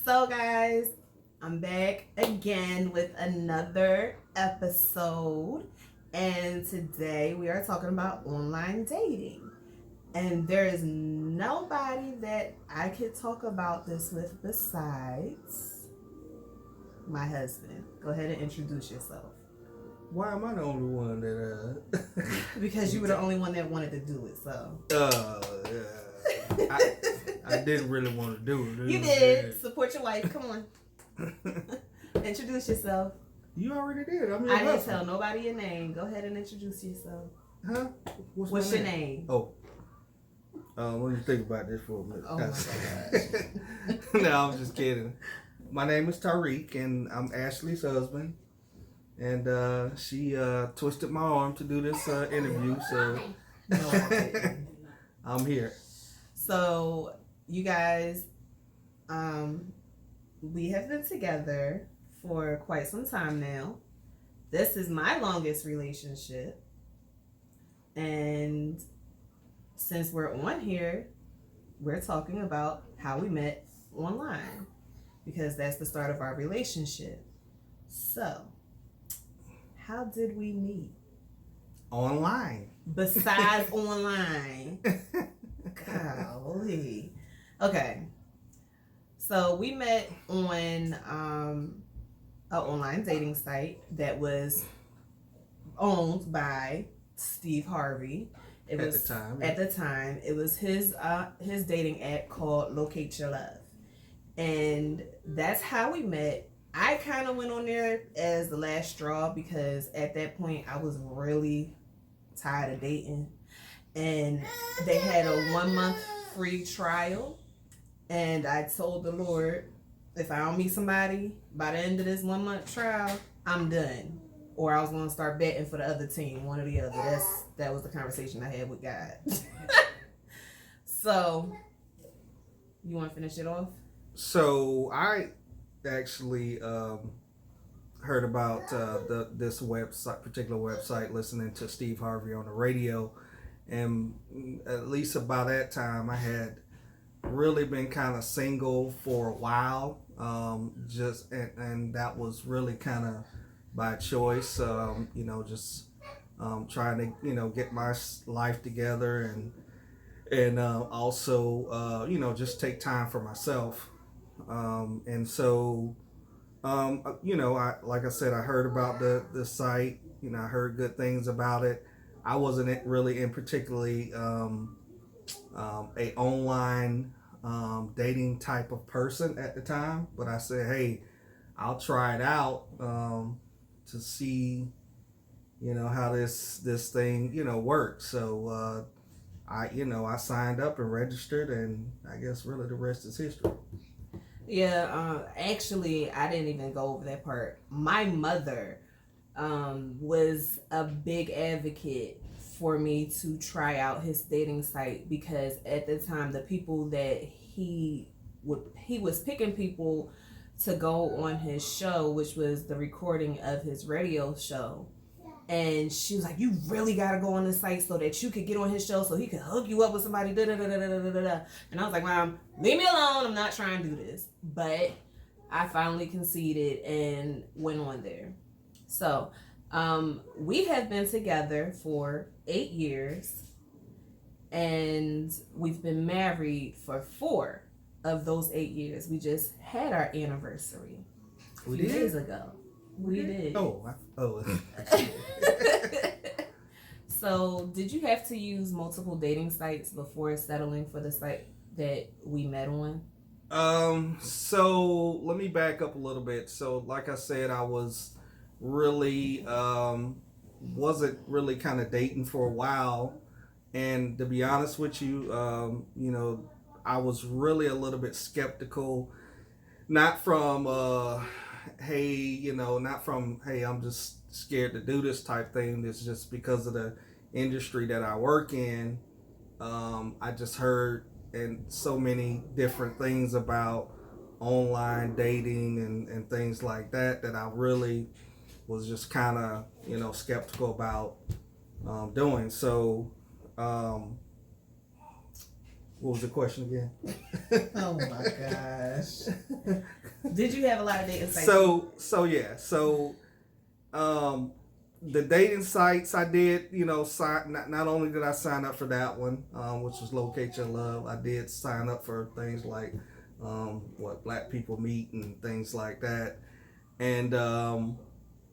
So, guys, I'm back again with another episode. And today we are talking about online dating. And there is nobody that I could talk about this with besides my husband. Go ahead and introduce yourself. Why am I the only one that Because you were the only one that wanted to do it, so. I didn't really want to do it. You did. Support your wife. Come on. Introduce yourself. You already did. I didn't tell nobody your name. Go ahead and introduce yourself. Huh? What's your name? Oh. Let me think about this for a minute. Oh my gosh. No, I'm just kidding. My name is Tariq, and I'm Ashley's husband. And she twisted my arm to do this interview, so No, I didn't. I'm here. So, you guys, we have been together for quite some time now. This is my longest relationship. And since we're on here, we're talking about how we met online because that's the start of our relationship. So, how did we meet? Online. Besides online. Golly. Okay. So we met on an online dating site that was owned by Steve Harvey. At the time, it was his dating app called Locate Your Love. And that's how we met. I kind of went on there as the last straw because at that point I was really tired of dating. And they had a 1 month free trial. And I told the Lord, if I don't meet somebody by the end of this 1 month trial, I'm done. Or I was going to start betting for the other team, one or the other. That was the conversation I had with God. So, you want to finish it off? So I actually heard about this particular website, listening to Steve Harvey on the radio, and at least about that time, I had really been kind of single for a while, and that was really kind of by choice. Trying to get my life together and also just take time for myself. Like I said, I heard about the site. I heard good things about it. I wasn't really in particularly a online dating type of person at the time, but I said, hey, I'll try it out to see, how this thing works. So I signed up and registered, and I guess really the rest is history. Yeah, actually, I didn't even go over that part. My mother was a big advocate for me to try out his dating site because at the time, the people that he was picking people to go on his show, which was the recording of his radio show. And she was like, you really got to go on the site so that you could get on his show so he could hook you up with somebody. Da, da, da, da, da, da, da. And I was like, Mom, leave me alone. I'm not trying to do this. But I finally conceded and went on there. So we have been together for 8 years. And we've been married for 4 of those 8 years. We just had our anniversary a few days ago. We did. Oh. So, did you have to use multiple dating sites before settling for the site that we met on? So let me back up a little bit. So, like I said, I was really wasn't really kind of dating for a while, and to be honest with you, I was really a little bit skeptical, not from hey, I'm just scared to do this type thing. It's just because of the industry that I work in. I just heard and so many different things about online dating and things like that I really was just kind of skeptical about doing. So what was the question again? Oh my gosh. Did you have a lot of dating sites? So the dating sites I did, not only did I sign up for that one, which was Locate Your Love, I did sign up for things like what Black People Meet and things like that, and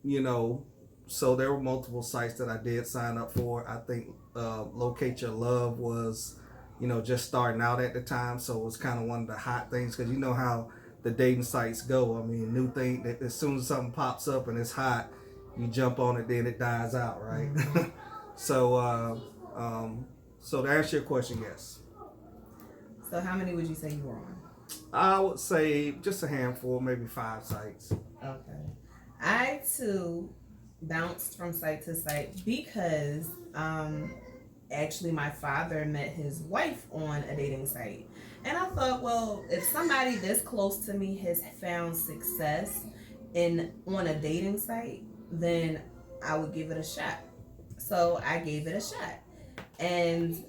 you know, so there were multiple sites that I did sign up for. I think Locate Your Love was, just starting out at the time, so it was kind of one of the hot things because you know how the dating sites go. I mean, new thing that as soon as something pops up and it's hot, you jump on it, then it dies out, right? Mm-hmm. So to answer your question, yes. So how many would you say you were on? I would say just a handful, maybe 5 sites. Okay. I too bounced from site to site because actually my father met his wife on a dating site. And I thought, well, if somebody this close to me has found success on a dating site, then I would give it a shot. So I gave it a shot. And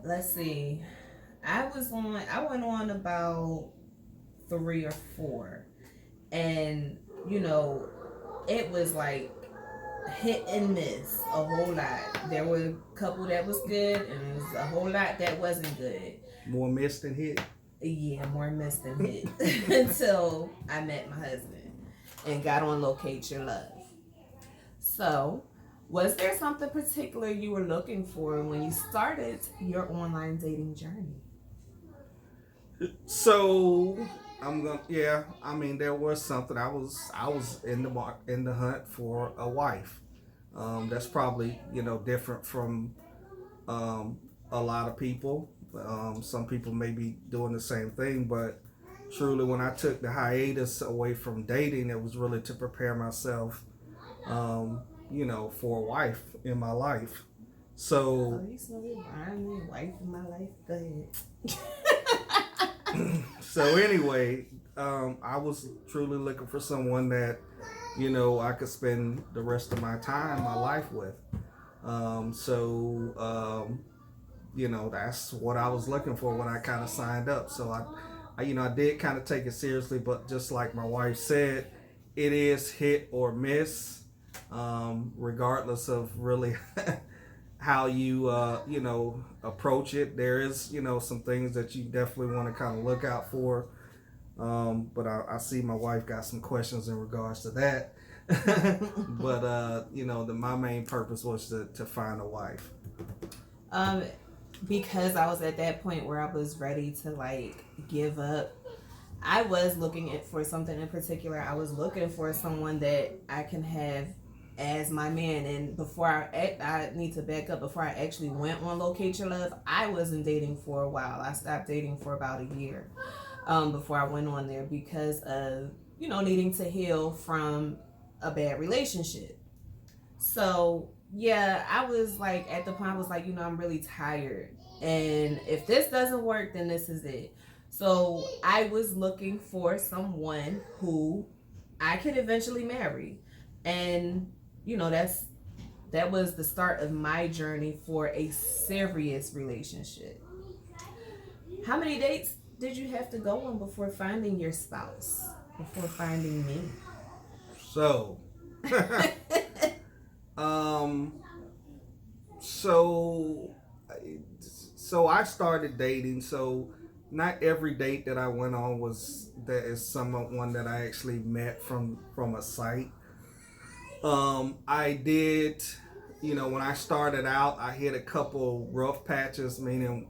let's see. I went on about 3 or 4. And it was like hit and miss a whole lot. There were a couple that was good and there was a whole lot that wasn't good. More miss than hit. Yeah, more miss than hit. Until I met my husband and got on Locate Your Love. So, was there something particular you were looking for when you started your online dating journey? So there was something. I was in the hunt for a wife. That's probably different from a lot of people. Some people may be doing the same thing, but truly, when I took the hiatus away from dating, it was really to prepare myself, for a wife in my life. So, you still buying me a wife in my life? Go ahead. So anyway, I was truly looking for someone that, I could spend the rest of my time, my life with. That's what I was looking for when I kind of signed up. So I did kind of take it seriously, but just like my wife said, it is hit or miss, regardless of really how you approach it. There is some things that you definitely want to kind of look out for, but I see my wife got some questions in regards to that. But my main purpose was to find a wife. Because I was at that point where I was ready to give up. I was looking for something in particular. I was looking for someone that I can have as my man. And before I need to back up, before I actually went on Locate Your Love, I wasn't dating for a while. I stopped dating for about a year before I went on there because of needing to heal from a bad relationship. So yeah, I was at the point I was I'm really tired, and if this doesn't work, then this is it. So I was looking for someone who I could eventually marry, and that was the start of my journey for a serious relationship. How many dates did you have to go on before finding your spouse, before finding me? So so I started dating. So not every date that I went on is someone that I actually met from a site. I did, when I started out, I hit a couple rough patches, meaning,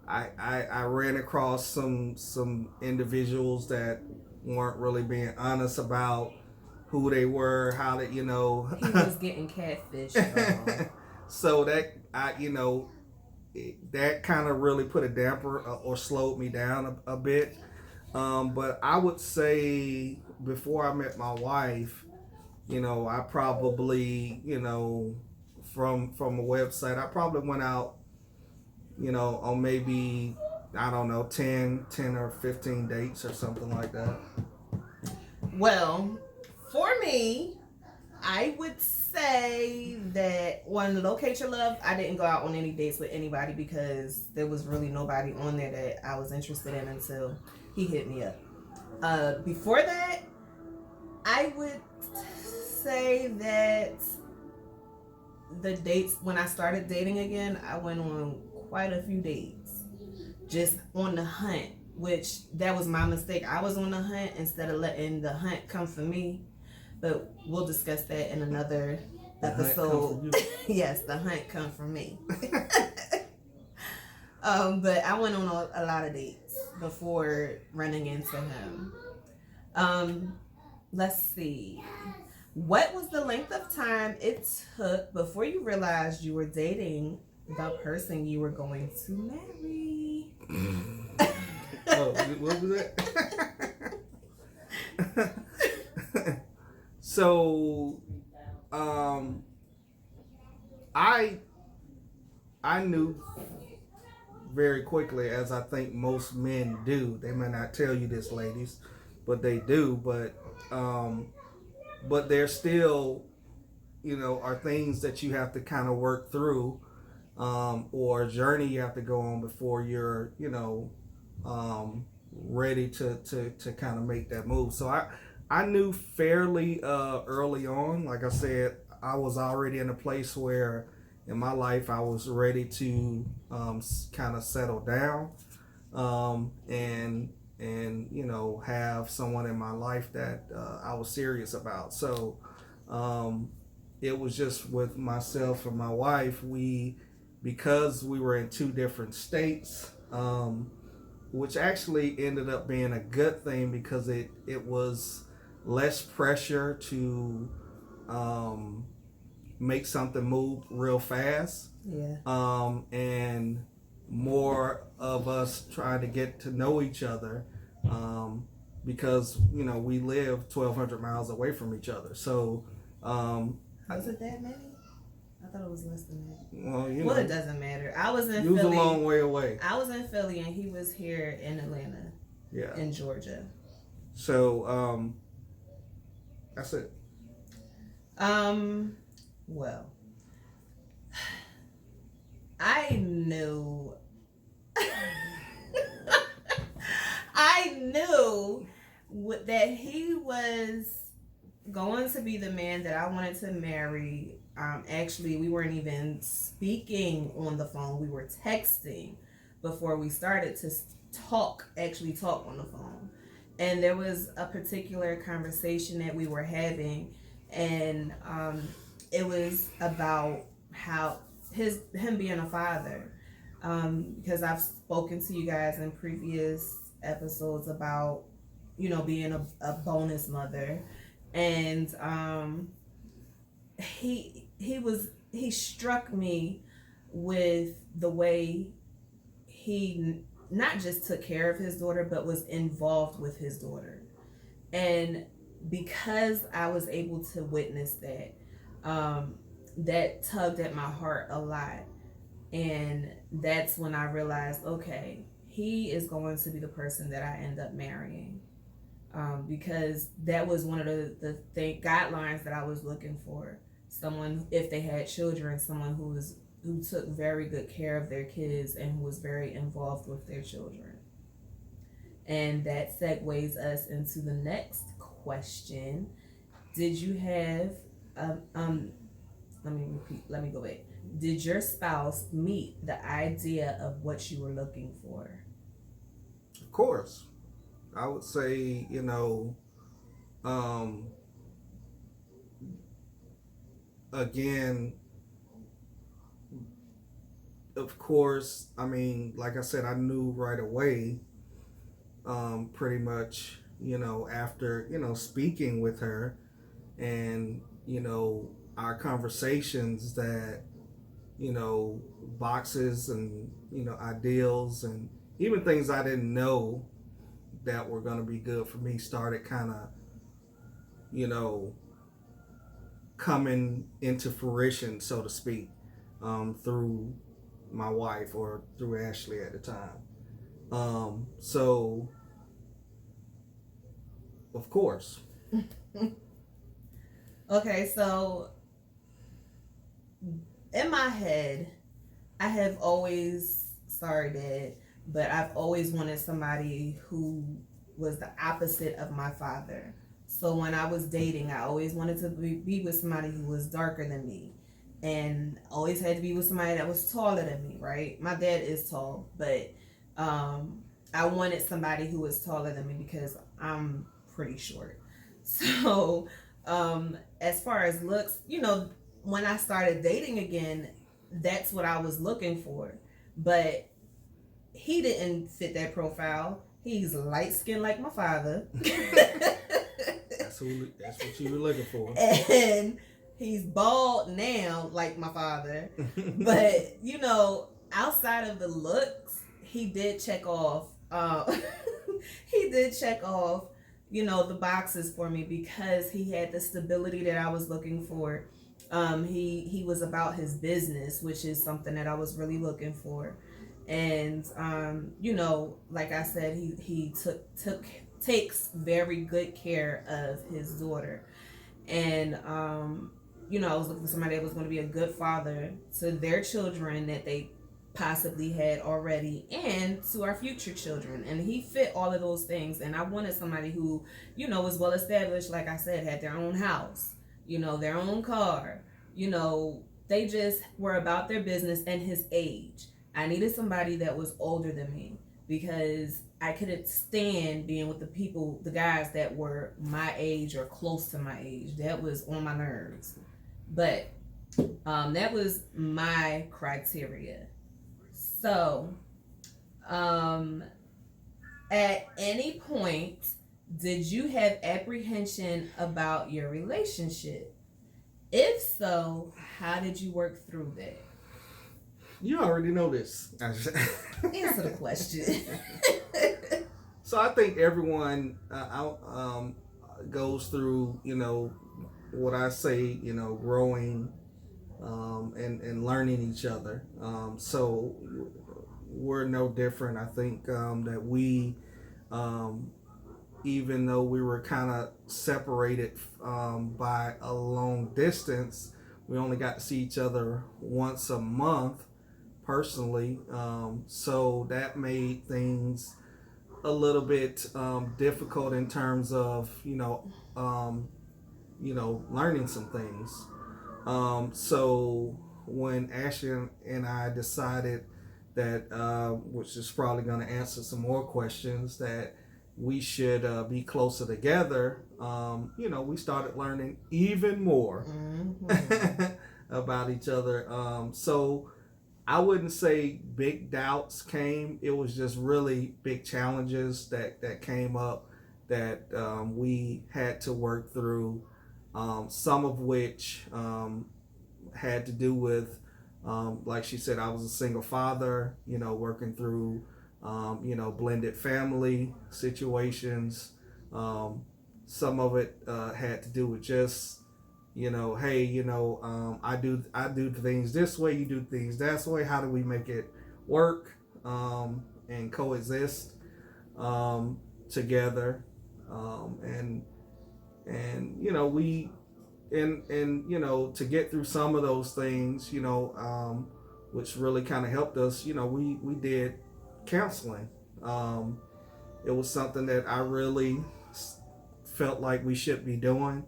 I ran across some individuals that weren't really being honest about who they were, how they, He was getting catfished. So that that kind of really put a damper or slowed me down a bit. But I would say before I met my wife, I probably, from a website, I probably went out, on maybe, I don't know, 10 or 15 dates or something like that. Well, for me, I would say that on Locate Your Love, I didn't go out on any dates with anybody because there was really nobody on there that I was interested in until he hit me up. Before that, I would say that the dates when I started dating again, I went on quite a few dates, just on the hunt. Which that was my mistake. I was on the hunt instead of letting the hunt come for me. But we'll discuss that in another episode. Yes, the hunt come from me. But I went on a lot of dates before running into him. Let's see. What was the length of time it took before you realized you were dating the person you were going to marry? Oh, what was that? So, I knew very quickly, as I think most men do. They may not tell you this, ladies, but they do. But there's still, are things that you have to kind of work through, or a journey you have to go on before you're, ready to kind of make that move. So I knew fairly early on. Like I said, I was already in a place where in my life I was ready to kind of settle down, and have someone in my life that I was serious about. So it was just with myself and my wife. Because we were in two different states, which actually ended up being a good thing because it was less pressure to make something move real fast. Yeah. And more of us trying to get to know each other, because we live 1,200 miles away from each other. So was it that many? I thought it was less than that. Well, it doesn't matter. I was in Philly. It was a long way away. I was in Philly and he was here in Atlanta. Yeah. In Georgia. So that's it. Well, I knew that he was going to be the man that I wanted to marry. Actually, we weren't even speaking on the phone. We were texting before we started to talk on the phone. And there was a particular conversation that we were having, and it was about how him being a father. Because I've spoken to you guys in previous episodes about, being a bonus mother. And he struck me with the way he not just took care of his daughter, but was involved with his daughter. And because I was able to witness that, that tugged at my heart a lot. And that's when I realized, okay, he is going to be the person that I end up marrying. Because that was one of the guidelines that I was looking for. Someone, if they had children, someone who took very good care of their kids and who was very involved with their children. And that segues us into the next question. Did you have, let me go back. Did your spouse meet the idea of what you were looking for? Of course. I would say, again, of course, I mean, like I said, I knew right away, pretty much, after, speaking with her and, our conversations that, boxes and, ideals and even things I didn't know that were going to be good for me started kind of, coming into fruition, so to speak, through my wife or through Ashley at the time. So, of course. Okay, so in my head, I have always, sorry, Dad, but I've always wanted somebody who was the opposite of my father. So when I was dating, I always wanted to be with somebody who was darker than me, and always had to be with somebody that was taller than me. Right? My dad is tall, but I wanted somebody who was taller than me because I'm pretty short. So as far as looks, when I started dating again, that's what I was looking for. But he didn't fit that profile. He's light skinned like my father. That's what you were looking for. And he's bald now like my father. But, outside of the looks, he did check off he did check off, the boxes for me because he had the stability that I was looking for. He was about his business, which is something that I was really looking for. And like I said, he takes very good care of his daughter. And I was looking for somebody that was going to be a good father to their children that they possibly had already and to our future children, and he fit all of those things. And I wanted somebody who was well established, like I said, had their own house, their own car, they just were about their business, and his age. I needed somebody that was older than me because I couldn't stand being with the guys that were my age or close to my age. That was on my nerves. But that was my criteria. So, at any point, did you have apprehension about your relationship? If so, how did you work through that? You already know this. Answer the question. So I think everyone goes through, what I say, growing and learning each other. So we're no different. I think that we, even though we were kind of separated by a long distance, we only got to see each other once a month personally. So that made things a little bit difficult in terms of, learning some things. So when Ashley and I decided that, which is probably going to answer some more questions, that we should be closer together, we started learning even more about each other. So I wouldn't say big doubts came. It was just really big challenges that came up that we had to work through. Some of which had to do with, like she said, I was a single father, working through, blended family situations. Some of it had to do with just, hey, I do things this way, you do things that way. How do we make it work and coexist together? And we to get through some of those things, which really kind of helped us, we did counseling. It was something that I really felt like we should be doing,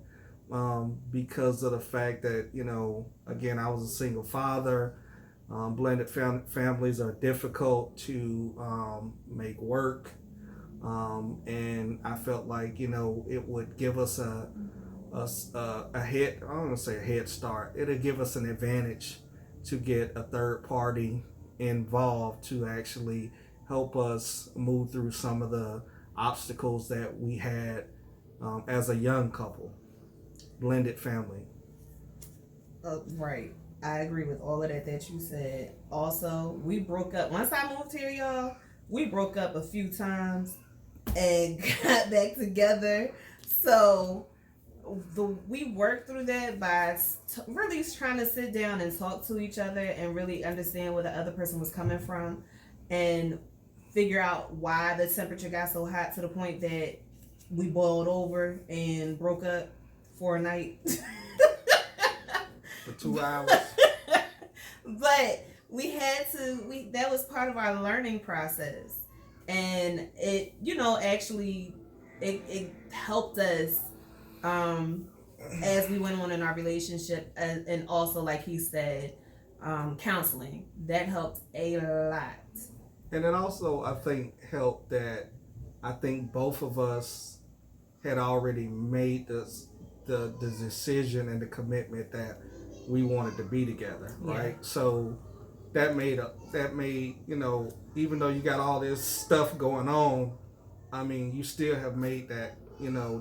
because of the fact that, again, I was a single father. Blended families are difficult to make work. And I felt like, it would give us a head, I don't want to say a head start. It'll give us an advantage to get a third party involved to actually help us move through some of the obstacles that we had as a young couple, blended family. Right. I agree with all of that you said. Also, we broke up. Once I moved here, y'all, we broke up a few times and got back together. So we worked through that by really trying to sit down and talk to each other and really understand where the other person was coming from and figure out why the temperature got so hot to the point that we boiled over and broke up for a night. For 2 hours. But we had to, that was part of our learning process. And it, actually it helped us as we went on in our relationship, and also like he said, counseling that helped a lot. And it also, I think, helped that I think both of us had already made the decision and the commitment that we wanted to be together, right? Yeah. So that made even though you got all this stuff going on, I mean, you still have made that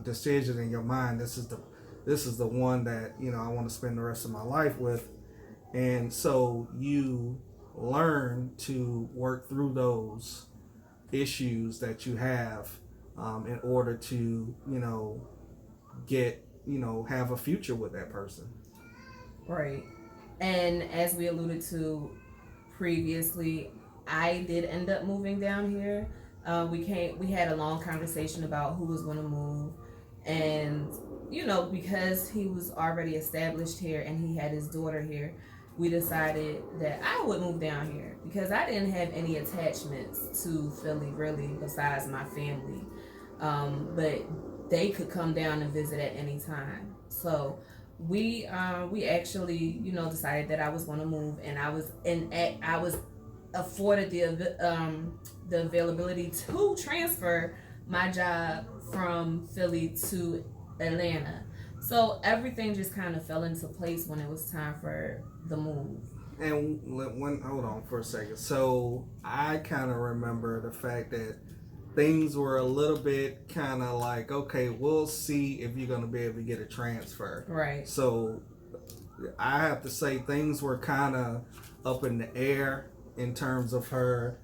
decision in your mind. This is the one that I want to spend the rest of my life with, and so you learn to work through those issues that you have in order to get have a future with that person. Right. And as we alluded to previously, I did end up moving down here. We had a long conversation about who was going to move, and because he was already established here and he had his daughter here, we decided that I would move down here because I didn't have any attachments to Philly really besides my family. But they could come down and visit at any time. So we actually decided that I was going to move, and I was afforded the availability to transfer my job from Philly to Atlanta. So everything just kind of fell into place when it was time for the move. And hold on for a second. So I kind of remember the fact that things were a little bit kind of like, okay, we'll see if you're going to be able to get a transfer. Right. So I have to say things were kind of up in the air in terms of her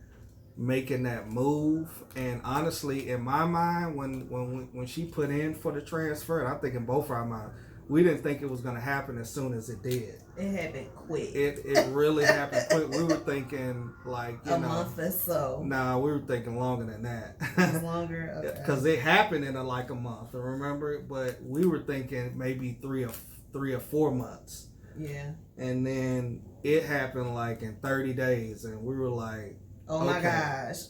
making that move. And honestly, in my mind, when she put in for the transfer, and I think in both our minds, we didn't think it was going to happen as soon as it did. It happened quick. It really happened quick. We were thinking like a month or so. Nah, we were thinking longer than that. Longer, okay. Because it happened in like a month. Remember, but we were thinking maybe 3 or 4 months. Yeah. And then it happened like in 30 days, and we were like, oh my gosh.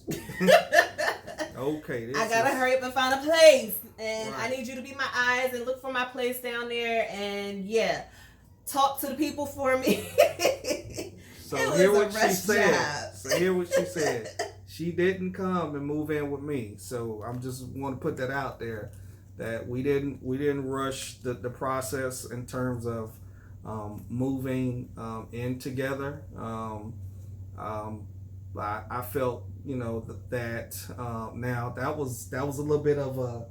Okay. I gotta hurry up and find a place. And right. I need you to be my eyes and look for my place down there. And yeah, talk to the people for me. So hear what she said. She didn't come and move in with me. So I'm just want to put that out there that we didn't rush the process in terms of moving in together. I felt that now that was a little bit of a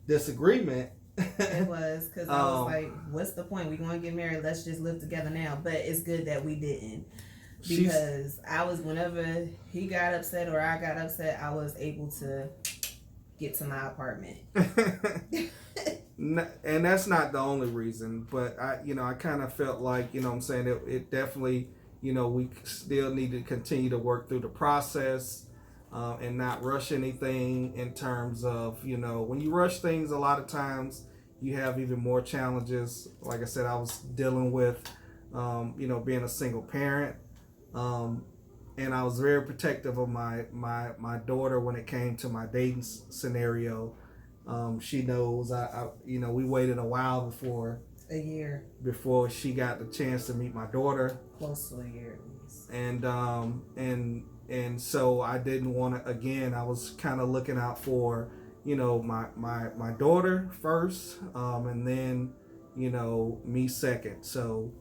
disagreement. It was because I was like, what's the point? We're going to get married, let's just live together now. But it's good that we didn't, because whenever he got upset or I got upset, I was able to get to my apartment. And that's not the only reason, but I kind of felt like, I'm saying it definitely, we still need to continue to work through the process and not rush anything in terms of, when you rush things, a lot of times you have even more challenges. Like I said, I was dealing with, being a single parent. And I was very protective of my daughter when it came to my dating scenario. She knows we waited a while before she got the chance to meet my daughter. Close to a year at least. And so I didn't want to, again, I was kind of looking out for, my daughter first, and then, me second. So,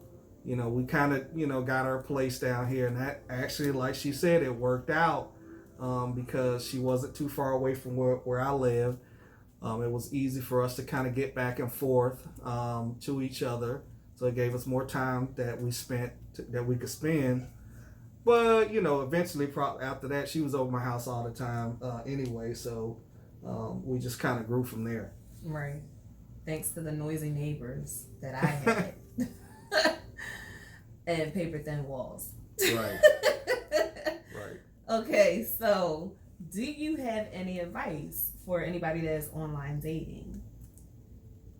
we kind of, got our place down here, and that actually, like she said, it worked out, because she wasn't too far away from where I live. It was easy for us to kind of get back and forth to each other, so it gave us more time that we could spend. But eventually, after that, she was over my house all the time anyway. So we just kind of grew from there. Right. Thanks to the noisy neighbors that I had and paper thin walls. Right. Right. Okay, so do you have any advice for anybody that's online dating?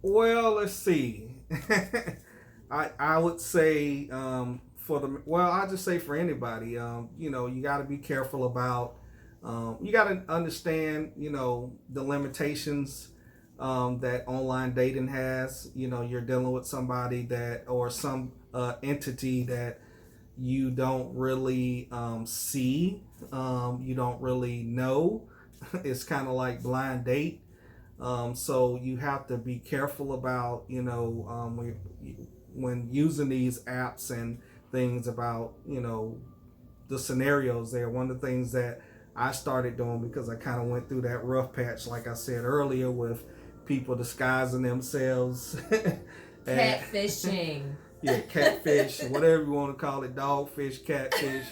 Well, let's see. I would say I'll just say for anybody, you got to be careful about, you got to understand, the limitations that online dating has. You know, you're dealing with somebody that, or some entity that you don't really see, you don't really know. It's kind of like blind date. So you have to be careful about, when using these apps and things, about, the scenarios there. One of the things that I started doing, because I kind of went through that rough patch, like I said earlier, with people disguising themselves. Catfishing. Yeah, catfish, whatever you want to call it, dogfish, catfish.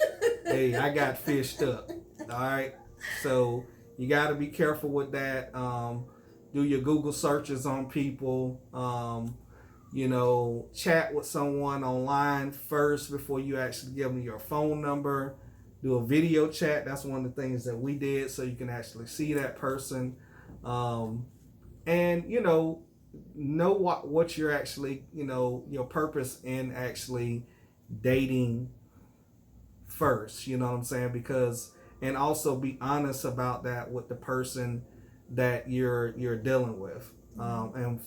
Hey, I got fished up. All right. So you got to be careful with that. Do your Google searches on people. Chat with someone online first before you actually give them your phone number. Do a video chat. That's one of the things that we did, so you can actually see that person. And know what you're actually, your purpose in actually dating first. You know what I'm saying? Because, and also be honest about that with the person that you're dealing with. And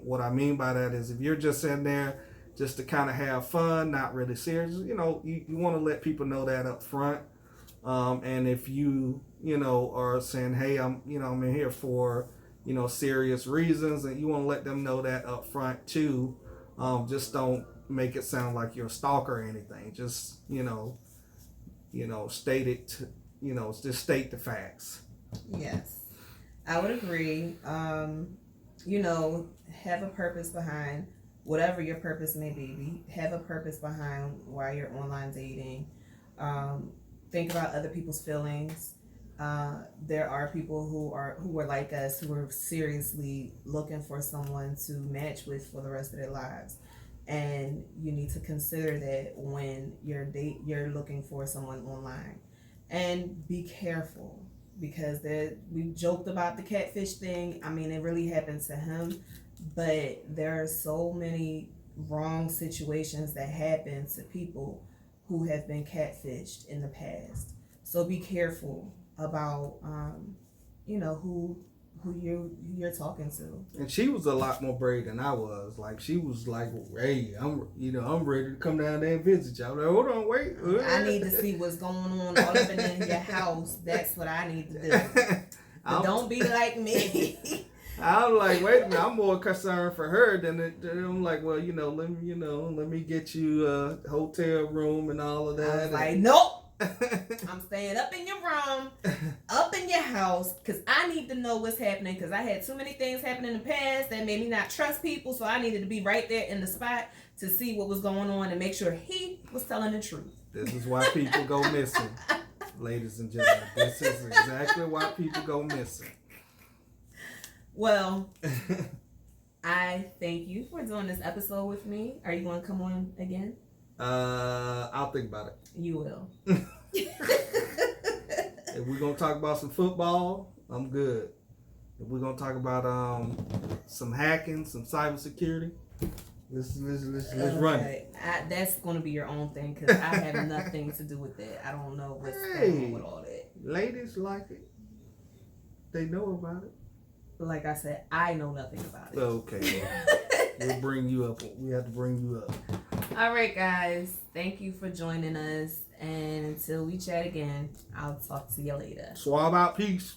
what I mean by that is, if you're just in there just to kind of have fun, not really serious, you want to let people know that up front. And if you are saying, hey, I'm in here for, serious reasons, and you want to let them know that up front too. Just don't make it sound like you're a stalker or anything. Just, state it, just state the facts. Yes, I would agree. Have a purpose behind whatever your purpose may be. Have a purpose behind why you're online dating. Think about other people's feelings. There are people who are like us, who are seriously looking for someone to match with for the rest of their lives, and you need to consider that when you're looking for someone online, and be careful, because we joked about the catfish thing. I mean, it really happened to him, but there are so many wrong situations that happen to people who have been catfished in the past. So be careful about who you're talking to. And she was a lot more brave than I was. Like, she was like, hey, I'm ready to come down there and visit y'all. Like, hold on, wait. I need to see what's going on all up in your house. That's what I need to do. But don't be like me. I'm like, wait a minute, I'm more concerned for her than I'm like, well, let me get you a hotel room and all of that. I was like, nope. I'm staying up in your room, up in your house, because I need to know what's happening, because I had too many things happen in the past that made me not trust people, so I needed to be right there in the spot to see what was going on and make sure he was telling the truth. This is why people go missing, ladies and gentlemen. This is exactly why people go missing. Well, I thank you for doing this episode with me. Are you going to come on again? I'll think about it. You will. If we're gonna talk about some football, I'm good. If we're gonna talk about some hacking, some cybersecurity, let's run it. That's gonna be your own thing, because I have nothing to do with that. I don't know what's going on with all that. Ladies like it. They know about it. Like I said, I know nothing about it. Okay. We'll bring you up. We have to bring you up. All right, guys. Thank you for joining us. And until we chat again, I'll talk to you later. Swab out. Peace.